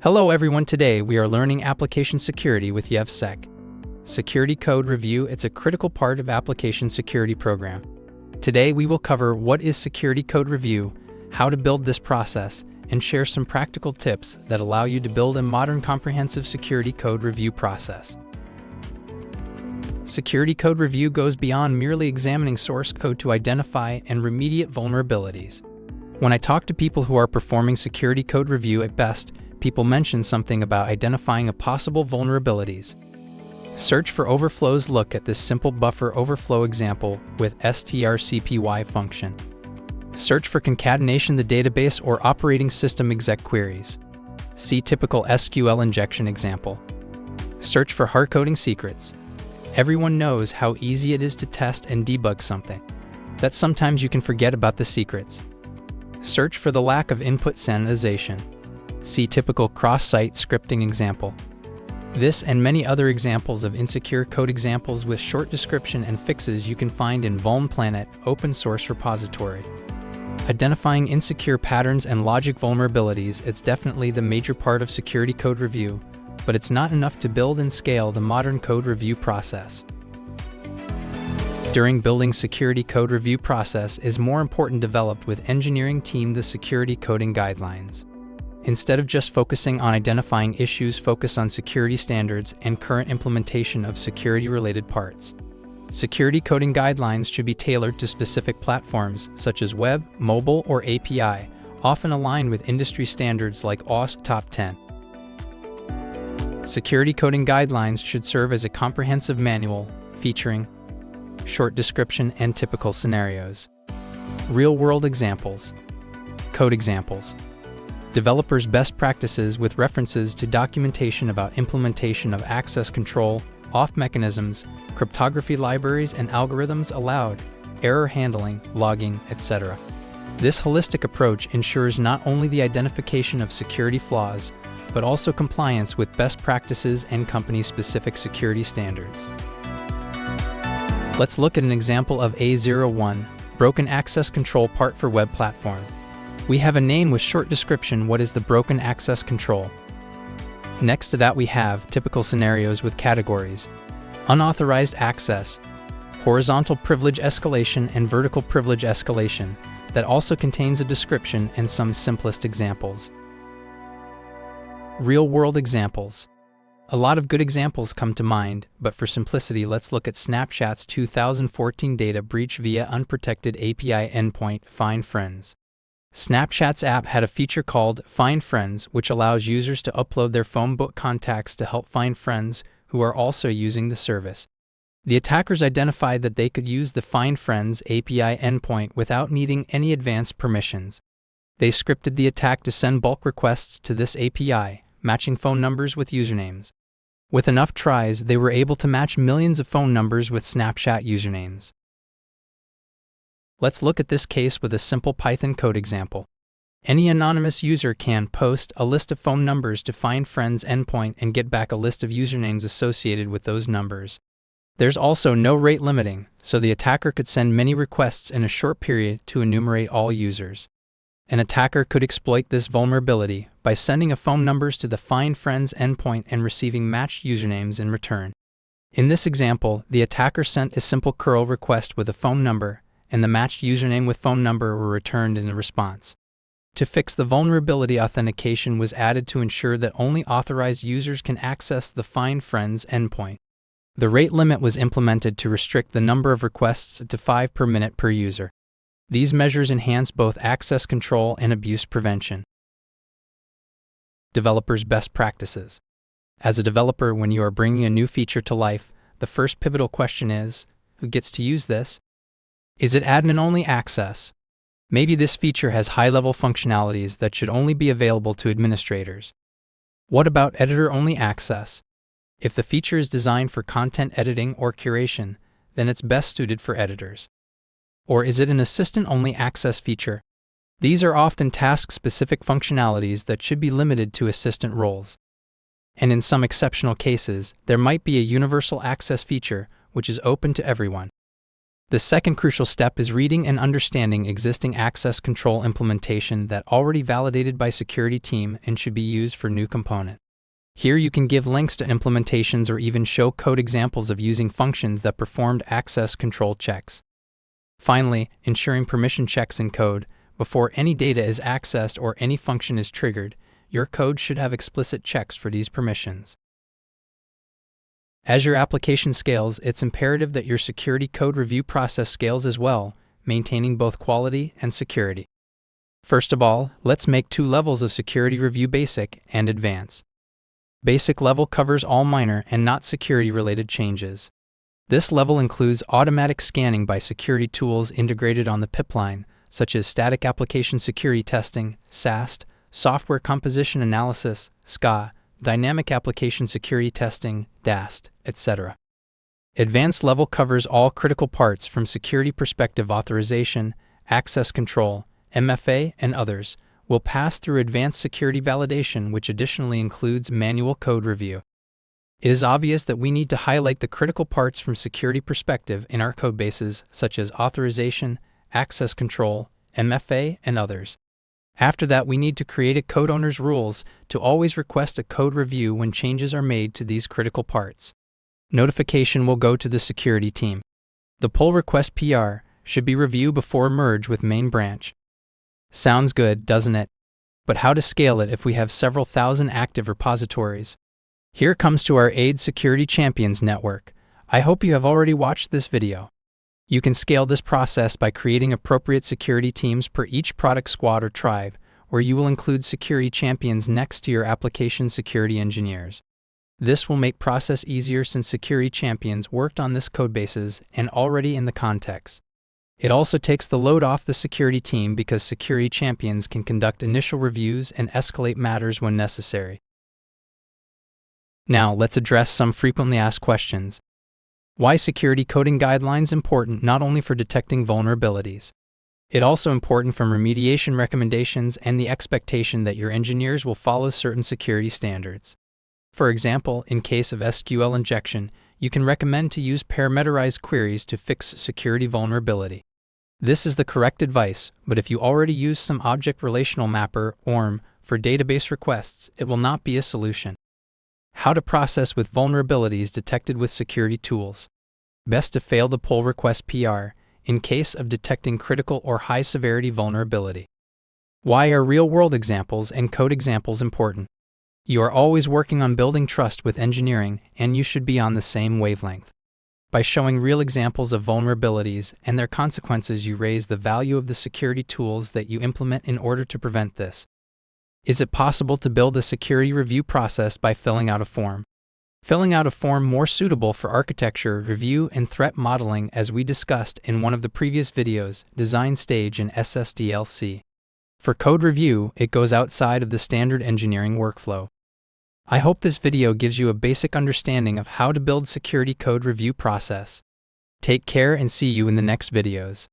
Hello everyone, today we are learning application security with YevSec. Security code review, it's a critical part of application security program. Today we will cover what is security code review, how to build this process, and share some practical tips that allow you to build a modern comprehensive security code review process. Security code review goes beyond merely examining source code to identify and remediate vulnerabilities. When I talk to people who are performing security code review, at best, people mention something about identifying a possible vulnerabilities. Search for overflows. Look at this simple buffer overflow example with strcpy function. Search for concatenation, the database or operating system exec queries. See typical SQL injection example. Search for hardcoding secrets. Everyone knows how easy it is to test and debug something, that sometimes you can forget about the secrets. Search for the lack of input sanitization. See typical cross-site scripting example. This and many other examples of insecure code examples with short description and fixes you can find in Vuln Planet open source repository. Identifying insecure patterns and logic vulnerabilities, it's definitely the major part of security code review, but it's not enough to build and scale the modern code review process. During building security code review process is more important developed with engineering team the security coding guidelines. Instead of just focusing on identifying issues, focus on security standards and current implementation of security-related parts. Security coding guidelines should be tailored to specific platforms such as web, mobile, or API, often aligned with industry standards like OWASP Top 10. Security coding guidelines should serve as a comprehensive manual featuring short description and typical scenarios. Real-world examples. Code examples. Developers' best practices with references to documentation about implementation of access control, auth mechanisms, cryptography libraries and algorithms allowed, error handling, logging, etc. This holistic approach ensures not only the identification of security flaws, but also compliance with best practices and company-specific security standards. Let's look at an example of A01, broken access control part for web platform. We have a name with short description. What is the broken access control? Next to that we have typical scenarios with categories. Unauthorized access, horizontal privilege escalation and vertical privilege escalation, that also contains a description and some simplest examples. Real-world examples. A lot of good examples come to mind, but for simplicity let's look at Snapchat's 2014 data breach via unprotected API endpoint, Find Friends. Snapchat's app had a feature called Find Friends, which allows users to upload their phone book contacts to help find friends who are also using the service. The attackers identified that they could use the Find Friends API endpoint without needing any advanced permissions. They scripted the attack to send bulk requests to this API, matching phone numbers with usernames. With enough tries, they were able to match millions of phone numbers with Snapchat usernames. Let's look at this case with a simple Python code example. Any anonymous user can post a list of phone numbers to Find Friends endpoint and get back a list of usernames associated with those numbers. There's also no rate limiting, so the attacker could send many requests in a short period to enumerate all users. An attacker could exploit this vulnerability by sending a phone numbers to the Find Friends endpoint and receiving matched usernames in return. In this example, the attacker sent a simple curl request with a phone number, and the matched username with phone number were returned in the response. To fix the vulnerability, authentication was added to ensure that only authorized users can access the Find Friends endpoint. The rate limit was implemented to restrict the number of requests to 5 per minute per user. These measures enhance both access control and abuse prevention. Developers' best practices. As a developer, when you are bringing a new feature to life, the first pivotal question is, who gets to use this? Is it admin-only access? Maybe this feature has high-level functionalities that should only be available to administrators. What about editor-only access? If the feature is designed for content editing or curation, then it's best suited for editors. Or is it an assistant-only access feature? These are often task-specific functionalities that should be limited to assistant roles. And in some exceptional cases, there might be a universal access feature which is open to everyone. The second crucial step is reading and understanding existing access control implementation that already validated by security team and should be used for new component. Here you can give links to implementations or even show code examples of using functions that performed access control checks. Finally, ensuring permission checks in code. Before any data is accessed or any function is triggered, your code should have explicit checks for these permissions. As your application scales, it's imperative that your security code review process scales as well, maintaining both quality and security. First of all, let's make two levels of security review: basic and advanced. Basic level covers all minor and not security-related changes. This level includes automatic scanning by security tools integrated on the pipeline, such as static application security testing, SAST, software composition analysis, SCA, dynamic application security testing, DAST, etc. Advanced level covers all critical parts from security perspective: authorization, access control, MFA, and others. Will pass through advanced security validation, which additionally includes manual code review. It is obvious that we need to highlight the critical parts from security perspective in our code bases, such as authorization, access control, MFA, and others. After that, we need to create a code owner's rules to always request a code review when changes are made to these critical parts. Notification will go to the security team. The pull request PR should be reviewed before merge with main branch. Sounds good, doesn't it? But how to scale it if we have several thousand active repositories? Here comes to our AID Security Champions network. I hope you have already watched this video. You can scale this process by creating appropriate security teams per each product squad or tribe, where you will include security champions next to your application security engineers. This will make process easier since security champions worked on this code bases and already in the context. It also takes the load off the security team because security champions can conduct initial reviews and escalate matters when necessary. Now, let's address some frequently asked questions. Why security coding guidelines important not only for detecting vulnerabilities? It's also important from remediation recommendations and the expectation that your engineers will follow certain security standards. For example, in case of SQL injection, you can recommend to use parameterized queries to fix security vulnerability. This is the correct advice, but if you already use some object relational mapper (ORM) for database requests, it will not be a solution. How to process with vulnerabilities detected with security tools. Best to fail the pull request PR in case of detecting critical or high severity vulnerability. Why are real-world examples and code examples important? You are always working on building trust with engineering, and you should be on the same wavelength. By showing real examples of vulnerabilities and their consequences, you raise the value of the security tools that you implement in order to prevent this. Is it possible to build a security review process by filling out a form? Filling out a form more suitable for architecture, review, and threat modeling, as we discussed in one of the previous videos, design stage and SSDLC. For code review, it goes outside of the standard engineering workflow. I hope this video gives you a basic understanding of how to build security code review process. Take care and see you in the next videos.